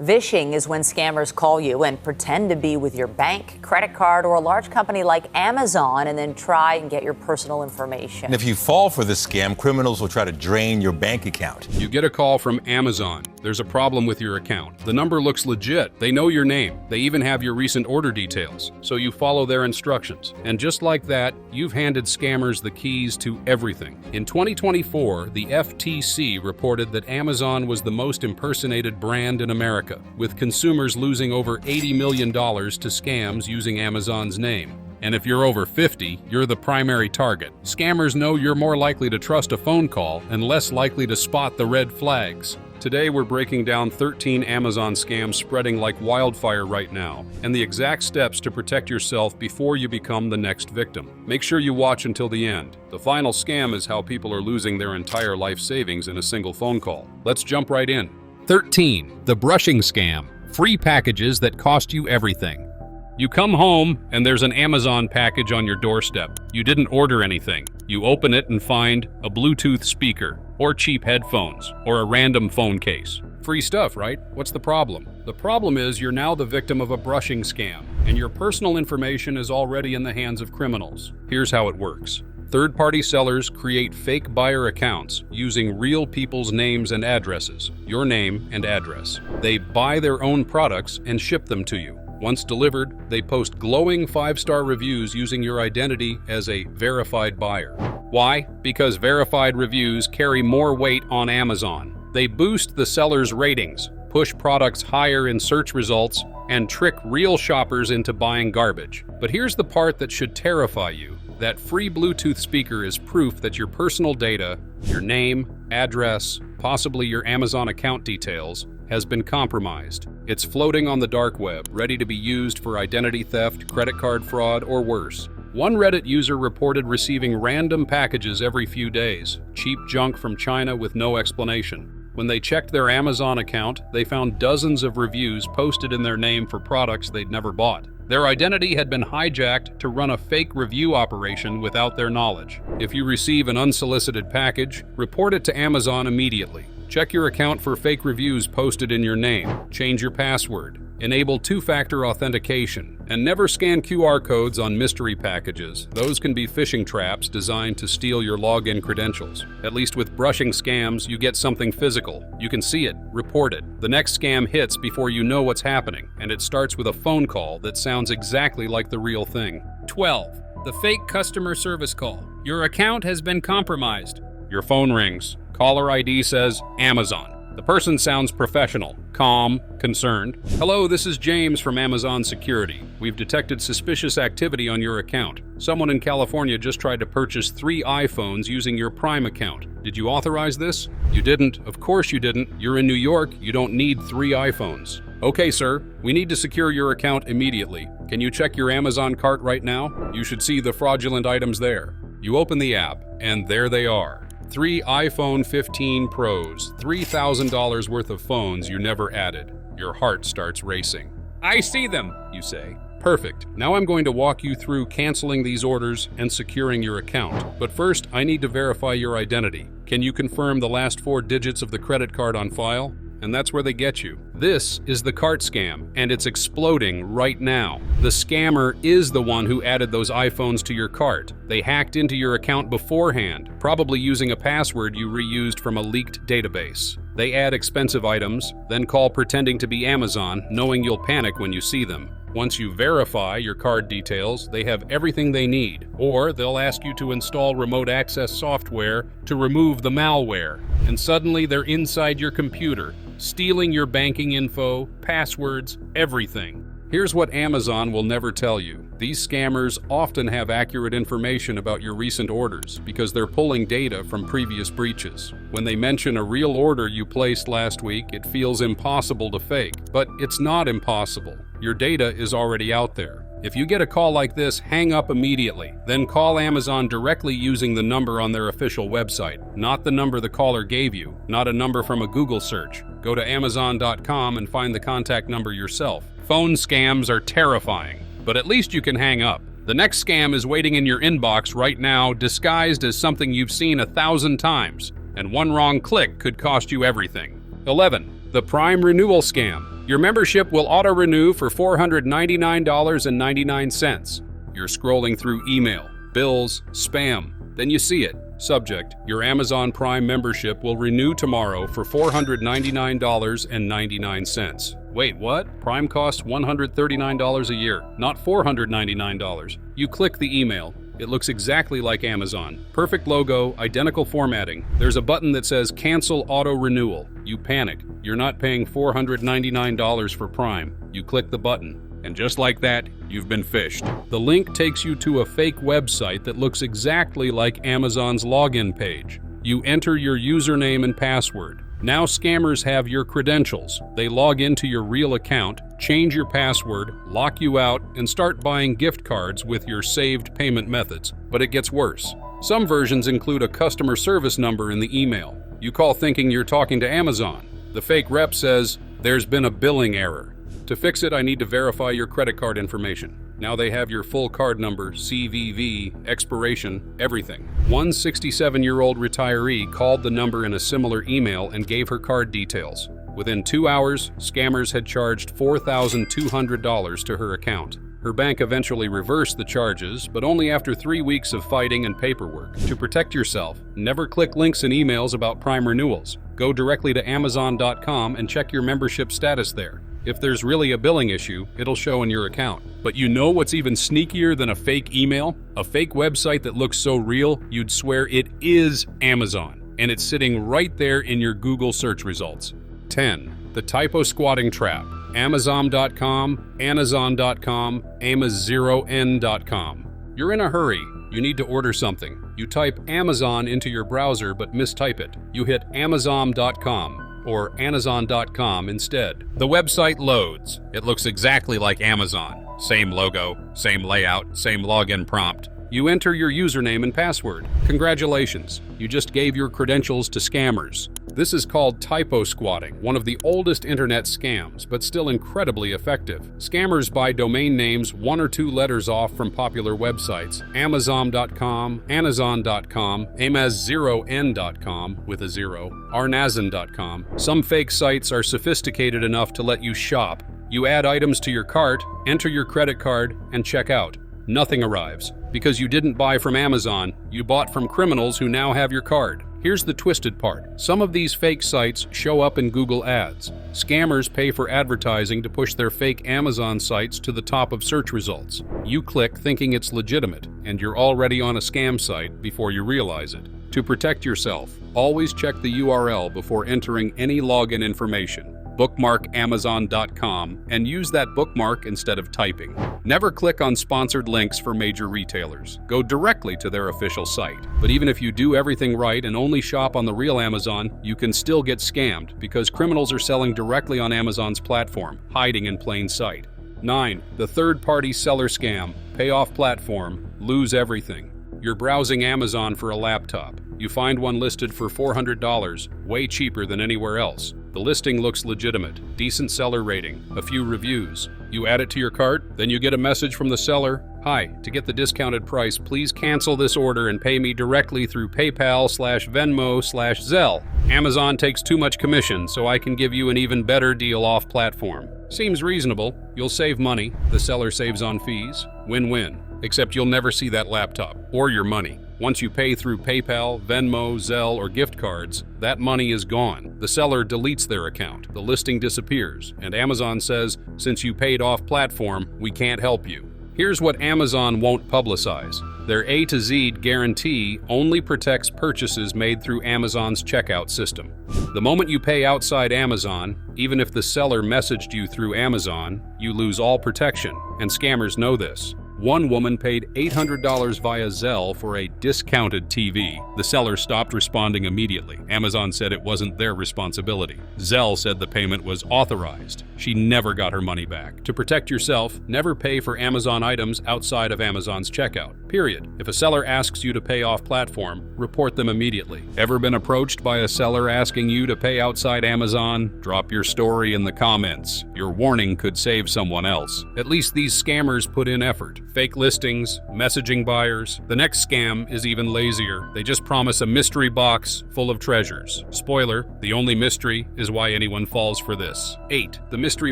Vishing is when scammers call you and pretend to be with your bank, credit card, or a large company like Amazon and then try and get your personal information. And if you fall for this scam, criminals will try to drain your bank account. You get a call from Amazon. There's a problem with your account. The number looks legit. They know your name. They even have your recent order details. So you follow their instructions. And just like that, you've handed scammers the keys to everything. In 2024, the FTC reported that Amazon was the most impersonated brand in America, with consumers losing over $80 million to scams using Amazon's name. And if you're over 50, you're the primary target. Scammers know you're more likely to trust a phone call and less likely to spot the red flags. Today, we're breaking down 13 Amazon scams spreading like wildfire right now, and the exact steps to protect yourself before you become the next victim. Make sure you watch until the end. The final scam is how people are losing their entire life savings in a single phone call. Let's jump right in. 13. The brushing scam. Free packages that cost you everything. You come home and there's an Amazon package on your doorstep. You didn't order anything. You open it and find a Bluetooth speaker, or cheap headphones, or a random phone case. Free stuff, right? What's the problem? The problem is you're now the victim of a brushing scam, and your personal information is already in the hands of criminals. Here's how it works. Third-party sellers create fake buyer accounts using real people's names and addresses, your name and address. They buy their own products and ship them to you. Once delivered, they post glowing 5-star reviews using your identity as a verified buyer. Why? Because verified reviews carry more weight on Amazon. They boost the seller's ratings, push products higher in search results, and trick real shoppers into buying garbage. But here's the part that should terrify you. That free Bluetooth speaker is proof that your personal data, your name, address, possibly your Amazon account details, has been compromised. It's floating on the dark web, ready to be used for identity theft, credit card fraud, or worse. One Reddit user reported receiving random packages every few days, cheap junk from China with no explanation. When they checked their Amazon account, they found dozens of reviews posted in their name for products they'd never bought. Their identity had been hijacked to run a fake review operation without their knowledge. If you receive an unsolicited package, report it to Amazon immediately. Check your account for fake reviews posted in your name. Change your password. Enable two-factor authentication. And never scan QR codes on mystery packages. Those can be phishing traps designed to steal your login credentials. At least with brushing scams, you get something physical. You can see it, report it. The next scam hits before you know what's happening, and it starts with a phone call that sounds exactly like the real thing. 12. The fake customer service call. Your account has been compromised. Your phone rings. Caller ID says Amazon. The person sounds professional, calm, concerned. Hello, this is James from Amazon Security. We've detected suspicious activity on your account. Someone in California just tried to purchase 3 iPhones using your Prime account. Did you authorize this? You didn't. Of course you didn't. You're in New York. You don't need 3 iPhones. Okay, sir. We need to secure your account immediately. Can you check your Amazon cart right now? You should see the fraudulent items there. You open the app, and there they are. 3 iPhone 15 Pros, $3,000 worth of phones you never added. Your heart starts racing. I see them, you say. Perfect. Now I'm going to walk you through canceling these orders and securing your account. But first, I need to verify your identity. Can you confirm the last 4 digits of the credit card on file? And that's where they get you. This is the cart scam, and it's exploding right now. The scammer is the one who added those iPhones to your cart. They hacked into your account beforehand, probably using a password you reused from a leaked database. They add expensive items, then call pretending to be Amazon, knowing you'll panic when you see them. Once you verify your card details, they have everything they need, or they'll ask you to install remote access software to remove the malware, and suddenly they're inside your computer, stealing your banking info, passwords, everything. Here's what Amazon will never tell you. These scammers often have accurate information about your recent orders because they're pulling data from previous breaches. When they mention a real order you placed last week, it feels impossible to fake. But it's not impossible. Your data is already out there. If you get a call like this, hang up immediately. Then call Amazon directly using the number on their official website, not the number the caller gave you, not a number from a Google search. Go to Amazon.com and find the contact number yourself. Phone scams are terrifying, but at least you can hang up. The next scam is waiting in your inbox right now, disguised as something you've seen 1,000 times, and one wrong click could cost you everything. 11. The Prime renewal scam. Your membership will auto-renew for $499.99. You're scrolling through email, bills, spam. Then you see it. Subject: your Amazon Prime membership will renew tomorrow for $499.99. Wait, what? Prime costs $139 a year, not $499. You click the email. It looks exactly like Amazon. Perfect logo, identical formatting. There's a button that says Cancel Auto Renewal. You panic. You're not paying $499 for Prime. You click the button. And just like that, you've been phished. The link takes you to a fake website that looks exactly like Amazon's login page. You enter your username and password. Now scammers have your credentials. They log into your real account, change your password, lock you out, and start buying gift cards with your saved payment methods. But it gets worse. Some versions include a customer service number in the email. You call thinking you're talking to Amazon. The fake rep says, "There's been a billing error. To fix it, I need to verify your credit card information." Now they have your full card number, CVV, expiration, everything. One 67-year-old retiree called the number in a similar email and gave her card details. Within 2 hours, scammers had charged $4,200 to her account. Her bank eventually reversed the charges, but only after 3 weeks of fighting and paperwork. To protect yourself, never click links in emails about Prime renewals. Go directly to Amazon.com and check your membership status there. If there's really a billing issue, it'll show in your account. But you know what's even sneakier than a fake email? A fake website that looks so real, you'd swear it is Amazon. And it's sitting right there in your Google search results. 10. The typosquatting trap. Amazon.com, Amazon.com, Amaz0n.com. You're in a hurry. You need to order something. You type Amazon into your browser but mistype it. You hit Amazon.com. or Amazon.com instead. The website loads. It looks exactly like Amazon. Same logo, same layout, same login prompt. You enter your username and password. Congratulations, you just gave your credentials to scammers. This is called typosquatting, one of the oldest internet scams, but still incredibly effective. Scammers buy domain names 1 or 2 letters off from popular websites. Amazon.com, Amazon.com, Amaz0n.com with a 0, Arnazon.com. Some fake sites are sophisticated enough to let you shop. You add items to your cart, enter your credit card, and check out. Nothing arrives. Because you didn't buy from Amazon, you bought from criminals who now have your card. Here's the twisted part. Some of these fake sites show up in Google Ads. Scammers pay for advertising to push their fake Amazon sites to the top of search results. You click thinking it's legitimate, and you're already on a scam site before you realize it. To protect yourself, always check the URL before entering any login information. Bookmark Amazon.com and use that bookmark instead of typing. Never click on sponsored links for major retailers. Go directly to their official site. But even if you do everything right and only shop on the real Amazon, you can still get scammed because criminals are selling directly on Amazon's platform, hiding in plain sight. 9. The third-party seller scam. Pay off platform, lose everything. You're browsing Amazon for a laptop. You find one listed for $400, way cheaper than anywhere else. The listing looks legitimate, decent seller rating, a few reviews. You add it to your cart, then you get a message from the seller. Hi, to get the discounted price, please cancel this order and pay me directly through PayPal/Venmo/Zelle. Amazon takes too much commission, so I can give you an even better deal off platform. Seems reasonable. You'll save money. The seller saves on fees. Win-win. Except you'll never see that laptop or your money. Once you pay through PayPal, Venmo, Zelle, or gift cards, that money is gone. The seller deletes their account, the listing disappears, and Amazon says, since you paid off platform, we can't help you. Here's what Amazon won't publicize. Their A to Z guarantee only protects purchases made through Amazon's checkout system. The moment you pay outside Amazon, even if the seller messaged you through Amazon, you lose all protection, and scammers know this. One woman paid $800 via Zelle for a discounted TV. The seller stopped responding immediately. Amazon said it wasn't their responsibility. Zelle said the payment was authorized. She never got her money back. To protect yourself, never pay for Amazon items outside of Amazon's checkout. Period. If a seller asks you to pay off platform, report them immediately. Ever been approached by a seller asking you to pay outside Amazon? Drop your story in the comments. Your warning could save someone else. At least these scammers put in effort. Fake listings, messaging buyers. The next scam is even lazier. They just promise a mystery box full of treasures. Spoiler, the only mystery is why anyone falls for this. 8. The mystery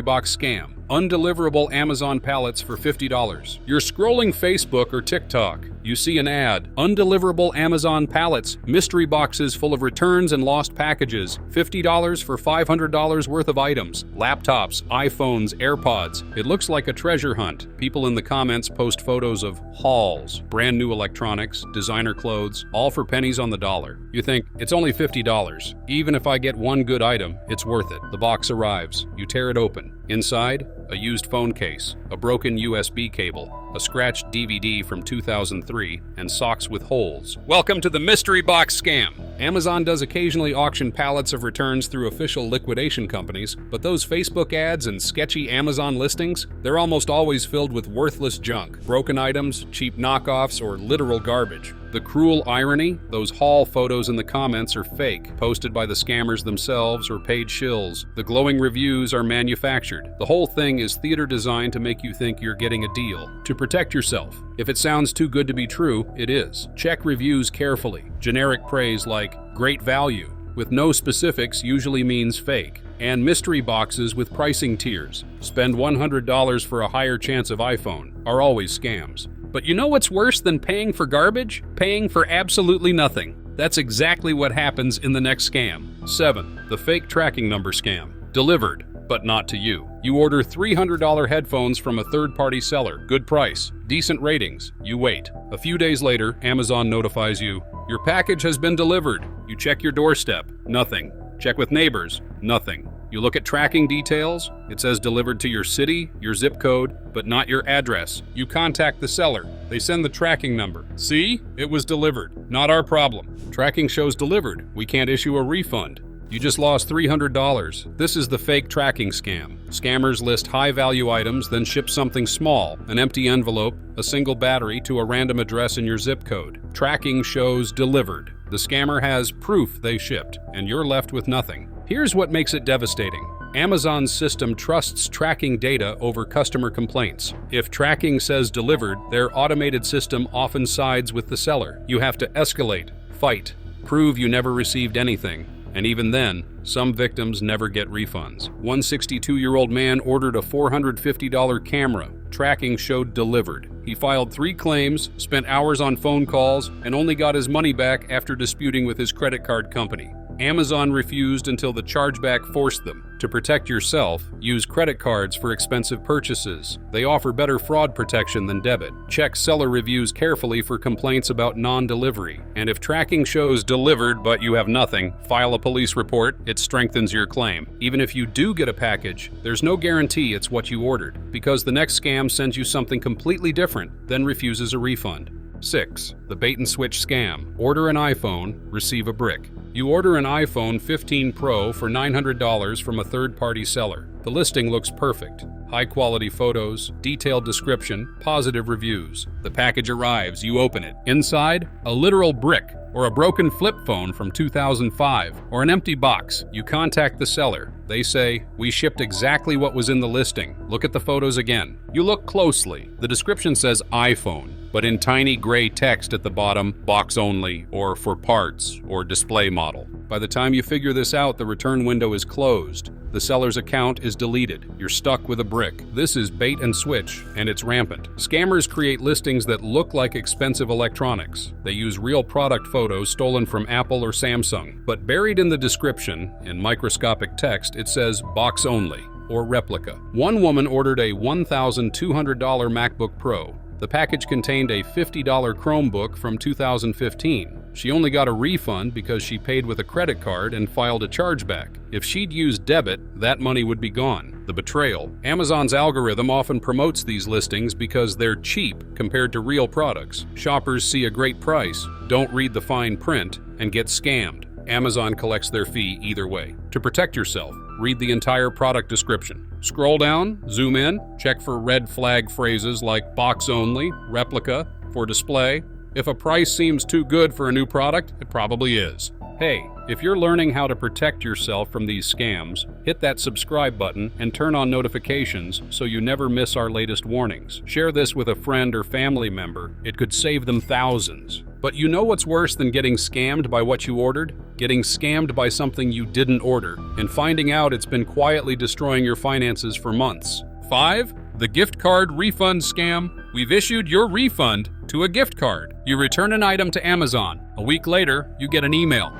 box scam. Undeliverable Amazon pallets for $50. You're scrolling Facebook or TikTok. You see an ad. Undeliverable Amazon pallets, mystery boxes full of returns and lost packages. $50 for $500 worth of items. Laptops, iPhones, AirPods. It looks like a treasure hunt. People in the comments post photos of hauls, brand new electronics, designer clothes, all for pennies on the dollar. You think, it's only $50. Even if I get one good item, it's worth it. The box arrives. You tear it open. Inside, a used phone case, a broken USB cable, a scratched DVD from 2003, and socks with holes. Welcome to the mystery box scam. Amazon does occasionally auction pallets of returns through official liquidation companies, but those Facebook ads and sketchy Amazon listings, they're almost always filled with worthless junk, broken items, cheap knockoffs, or literal garbage. The cruel irony, those haul photos in the comments are fake, posted by the scammers themselves or paid shills. The glowing reviews are manufactured. The whole thing is theater designed to make you think you're getting a deal. To protect yourself. If it sounds too good to be true, it is. Check reviews carefully. Generic praise like great value, with no specifics usually means fake. And mystery boxes with pricing tiers. Spend $100 for a higher chance of iPhone are always scams. But you know what's worse than paying for garbage? Paying for absolutely nothing. That's exactly what happens in the next scam. 7. The fake tracking number scam. Delivered, but not to you. You order $300 headphones from a third-party seller. Good price. Decent ratings. You wait. A few days later, Amazon notifies you, your package has been delivered. You check your doorstep. Nothing. Check with neighbors. Nothing. You look at tracking details, it says delivered to your city, your zip code, but not your address. You contact the seller. They send the tracking number. See? It was delivered. Not our problem. Tracking shows delivered. We can't issue a refund. You just lost $300. This is the fake tracking scam. Scammers list high-value items, then ship something small, an empty envelope, a single battery to a random address in your zip code. Tracking shows delivered. The scammer has proof they shipped, and you're left with nothing. Here's what makes it devastating. Amazon's system trusts tracking data over customer complaints. If tracking says delivered, their automated system often sides with the seller. You have to escalate, fight, prove you never received anything. And even then, some victims never get refunds. One 62-year-old man ordered a $450 camera. Tracking showed delivered. He filed 3 claims, spent hours on phone calls, and only got his money back after disputing with his credit card company. Amazon refused until the chargeback forced them. To protect yourself, use credit cards for expensive purchases. They offer better fraud protection than debit. Check seller reviews carefully for complaints about non-delivery. And if tracking shows delivered but you have nothing, file a police report. It strengthens your claim. Even if you do get a package, there's no guarantee it's what you ordered, because the next scam sends you something completely different, then refuses a refund. 6. The bait and switch scam. Order an iPhone, receive a brick. You order an iPhone 15 Pro for $900 from a third-party seller. The listing looks perfect. High-quality photos, detailed description, positive reviews. The package arrives, you open it. Inside, a literal brick, or a broken flip phone from 2005, or an empty box. You contact the seller. They say, we shipped exactly what was in the listing. Look at the photos again. You look closely. The description says iPhone, but in tiny gray text at the bottom, box only, or for parts, or display model. By the time you figure this out, the return window is closed. The seller's account is deleted. You're stuck with a brick. This is bait and switch, and it's rampant. Scammers create listings that look like expensive electronics. They use real product photos stolen from Apple or Samsung. But buried in the description, in microscopic text, it says box only, or replica. One woman ordered a $1,200 MacBook Pro. The package contained a $50 Chromebook from 2015. She only got a refund because she paid with a credit card and filed a chargeback. If she'd used debit, that money would be gone. The betrayal. Amazon's algorithm often promotes these listings because they're cheap compared to real products. Shoppers see a great price, don't read the fine print, and get scammed. Amazon collects their fee either way. To protect yourself, read the entire product description. Scroll down, zoom in, check for red flag phrases like box only, replica, for display. If a price seems too good for a new product, it probably is. Hey, if you're learning how to protect yourself from these scams, hit that subscribe button and turn on notifications so you never miss our latest warnings. Share this with a friend or family member. It could save them thousands. But you know what's worse than getting scammed by what you ordered? Getting scammed by something you didn't order, and finding out it's been quietly destroying your finances for months. 5. The gift card refund scam. We've issued your refund to a gift card. You return an item to Amazon. A week later, you get an email.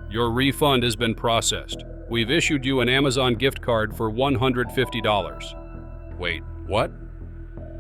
Your refund has been processed. We've issued you an Amazon gift card for $150. Wait, what?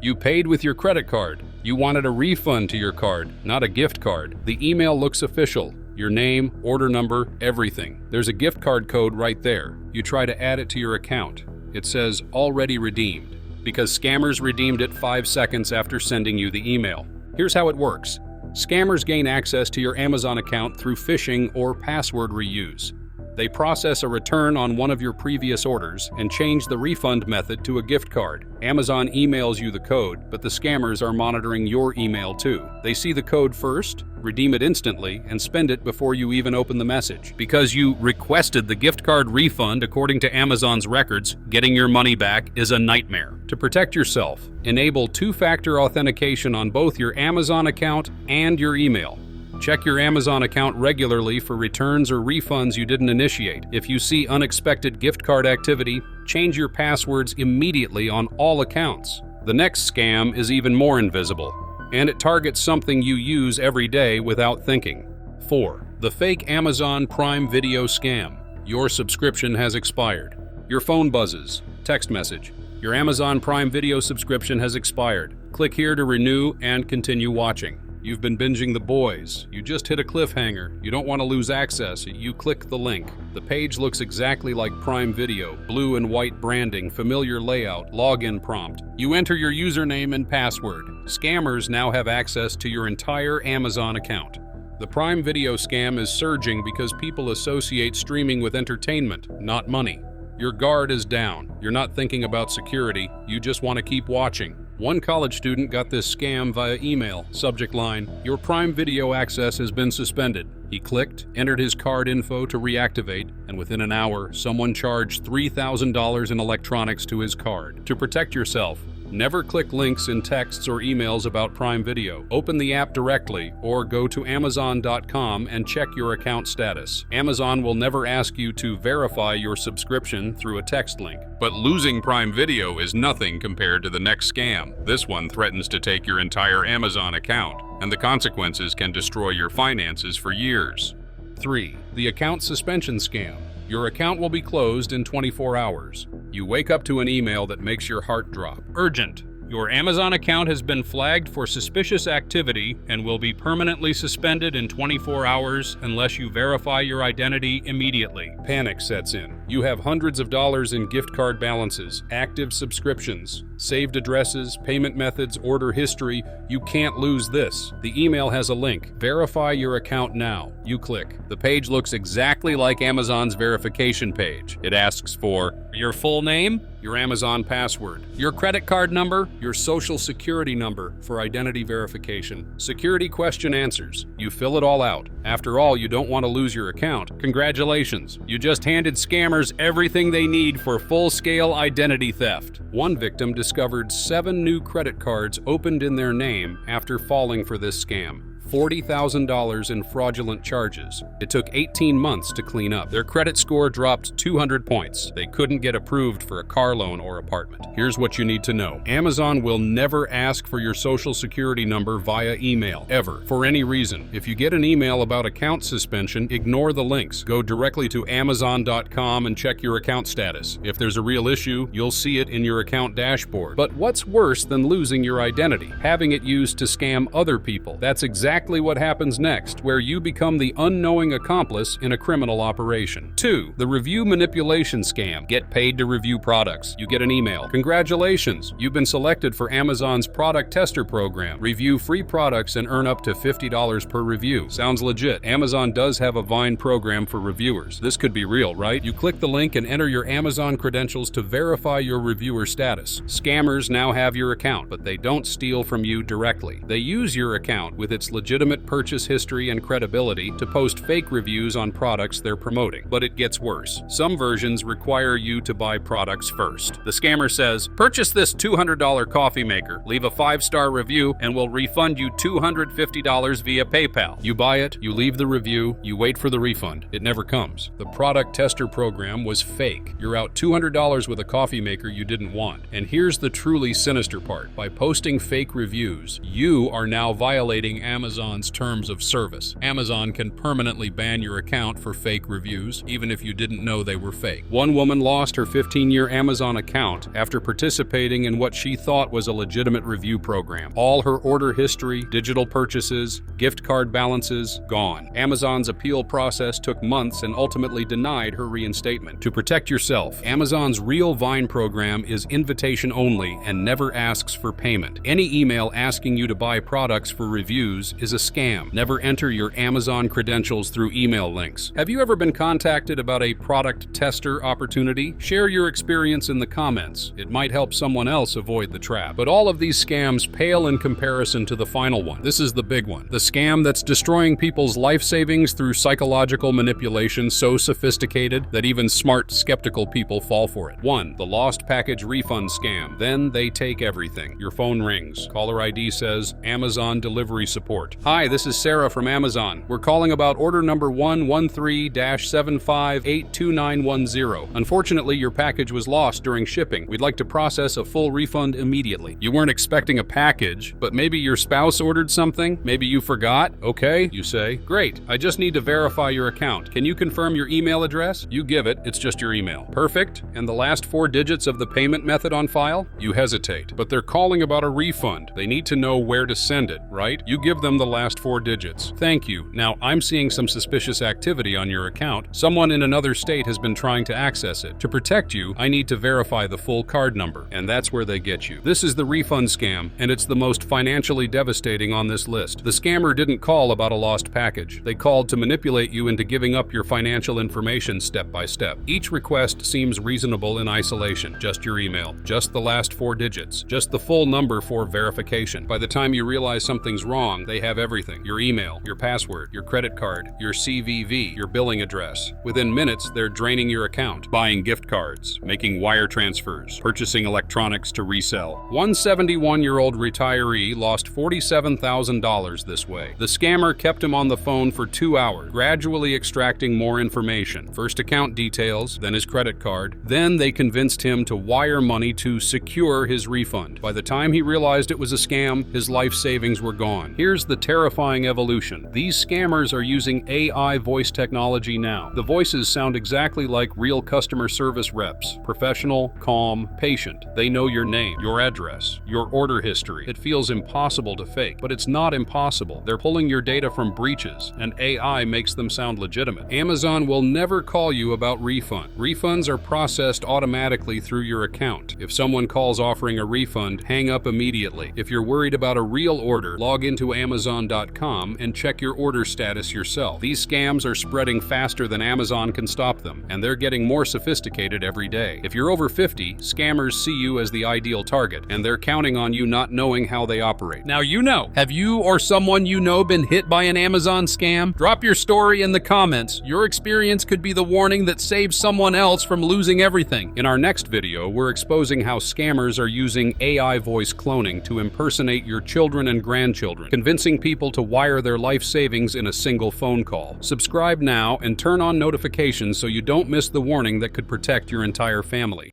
You paid with your credit card. You wanted a refund to your card, not a gift card. The email looks official. Your name, order number, everything. There's a gift card code right there. You try to add it to your account. It says already redeemed, because scammers redeemed it 5 seconds after sending you the email. Here's how it works. Scammers gain access to your Amazon account through phishing or password reuse. They process a return on one of your previous orders and change the refund method to a gift card. Amazon emails you the code, but the scammers are monitoring your email too. They see the code first, redeem it instantly, and spend it before you even open the message. Because you requested the gift card refund according to Amazon's records, getting your money back is a nightmare. To protect yourself, enable two-factor authentication on both your Amazon account and your email. Check your Amazon account regularly for returns or refunds you didn't initiate. If you see unexpected gift card activity, change your passwords immediately on all accounts. The next scam is even more invisible, and it targets something you use every day without thinking. 4. The fake Amazon Prime Video scam. Your subscription has expired. Your phone buzzes. Text message. Your Amazon Prime Video subscription has expired. Click here to renew and continue watching. You've been binging The Boys. You just hit a cliffhanger. You don't want to lose access. You click the link. The page looks exactly like Prime Video. Blue and white branding, familiar layout, login prompt. You enter your username and password. Scammers now have access to your entire Amazon account. The Prime Video scam is surging because people associate streaming with entertainment, not money. Your guard is down. You're not thinking about security. You just want to keep watching. One college student got this scam via email. Subject line, "Your Prime Video access has been suspended." He clicked, entered his card info to reactivate, and within an hour, someone charged $3,000 in electronics to his card. To protect yourself, never click links in texts or emails about Prime Video. Open the app directly or go to Amazon.com and check your account status. Amazon will never ask you to verify your subscription through a text link. But losing Prime Video is nothing compared to the next scam. This one threatens to take your entire Amazon account, and the consequences can destroy your finances for years. 3. The account suspension scam. Your account will be closed in 24 hours. You wake up to an email that makes your heart drop. Urgent. Your Amazon account has been flagged for suspicious activity and will be permanently suspended in 24 hours unless you verify your identity immediately. Panic sets in. You have hundreds of dollars in gift card balances, active subscriptions, saved addresses, payment methods, order history. You can't lose this. The email has a link. Verify your account now. You click. The page looks exactly like Amazon's verification page. It asks for your full name, your Amazon password, your credit card number, your social security number for identity verification. Security question answers. You fill it all out. After all, you don't want to lose your account. Congratulations. You just handed scammers everything they need for full-scale identity theft. One victim discovered 7 new credit cards opened in their name after falling for this scam. $40,000 in fraudulent charges. It took 18 months to clean up. Their credit score dropped 200 points. They couldn't get approved for a car loan or apartment. Here's what you need to know. Amazon will never ask for your social security number via email, ever, for any reason. If you get an email about account suspension, ignore the links. Go directly to Amazon.com and check your account status. If there's a real issue, you'll see it in your account dashboard. But what's worse than losing your identity? Having it used to scam other people. That's exactly what happens next, where you become the unknowing accomplice in a criminal operation. 2. The review manipulation scam. Get paid to review products. You get an email. Congratulations, you've been selected for Amazon's product tester program. Review free products and earn up to $50 per review. Sounds legit. Amazon does have a Vine program for reviewers. This could be real, right? You click the link and enter your Amazon credentials to verify your reviewer status. Scammers now have your account, but they don't steal from you directly. They use your account with its legitimate legitimate purchase history and credibility to post fake reviews on products they're promoting. But it gets worse. Some versions require you to buy products first. The scammer says, "Purchase this $200 coffee maker, leave a 5-star review, and we'll refund you $250 via PayPal." You buy it, you leave the review, you wait for the refund. It never comes. The product tester program was fake. You're out $200 with a coffee maker you didn't want. And here's the truly sinister part. By posting fake reviews, you are now violating Amazon's terms of service. Amazon can permanently ban your account for fake reviews, even if you didn't know they were fake. One woman lost her 15-year Amazon account after participating in what she thought was a legitimate review program. All her order history, digital purchases, gift card balances, gone. Amazon's appeal process took months and ultimately denied her reinstatement. To protect yourself, Amazon's Real Vine program is invitation only and never asks for payment. Any email asking you to buy products for reviews is a scam. Never enter your Amazon credentials through email links. Have you ever been contacted about a product tester opportunity? Share your experience in the comments. It might help someone else avoid the trap. But all of these scams pale in comparison to the final one. This is the big one. The scam that's destroying people's life savings through psychological manipulation so sophisticated that even smart, skeptical people fall for it. 1. The lost package refund scam. Then they take everything. Your phone rings. Caller ID says, "Amazon delivery support." "Hi, this is Sarah from Amazon. We're calling about order number 113-7582910. Unfortunately, your package was lost during shipping. We'd like to process a full refund immediately." You weren't expecting a package, but maybe your spouse ordered something? Maybe you forgot? Okay, you say. "Great, I just need to verify your account. Can you confirm your email address?" You give it, it's just your email. "Perfect. And the last 4 digits of the payment method on file?" You hesitate, but they're calling about a refund. They need to know where to send it, right? You give them the last 4 digits. "Thank you. Now, I'm seeing some suspicious activity on your account. Someone in another state has been trying to access it. To protect you, I need to verify the full card number." And that's where they get you. This is the refund scam, and it's the most financially devastating on this list. The scammer didn't call about a lost package. They called to manipulate you into giving up your financial information step by step. Each request seems reasonable in isolation. Just your email, just the last 4 digits, just the full number for verification. By the time you realize something's wrong, they have everything. Your email, your password, your credit card, your CVV, your billing address. Within minutes, they're draining your account, buying gift cards, making wire transfers, purchasing electronics to resell. One 71-year-old retiree lost $47,000 this way. The scammer kept him on the phone for 2 hours, gradually extracting more information. First account details, then his credit card. Then they convinced him to wire money to secure his refund. By the time he realized it was a scam, his life savings were gone. Here's the terrifying evolution. These scammers are using AI voice technology now. The voices sound exactly like real customer service reps. Professional, calm, patient. They know your name, your address, your order history. It feels impossible to fake, but it's not impossible. They're pulling your data from breaches, and AI makes them sound legitimate. Amazon will never call you about refund. Refunds are processed automatically through your account. If someone calls offering a refund, hang up immediately. If you're worried about a real order, log into Amazon.com and check your order status yourself. These scams are spreading faster than Amazon can stop them, and they're getting more sophisticated every day. If you're over 50, scammers see you as the ideal target, and they're counting on you not knowing how they operate. Now you know. Have you or someone you know been hit by an Amazon scam? Drop your story in the comments. Your experience could be the warning that saves someone else from losing everything. In our next video, we're exposing how scammers are using AI voice cloning to impersonate your children and grandchildren, convincing people to wire their life savings in a single phone call. Subscribe now and turn on notifications so you don't miss the warning that could protect your entire family.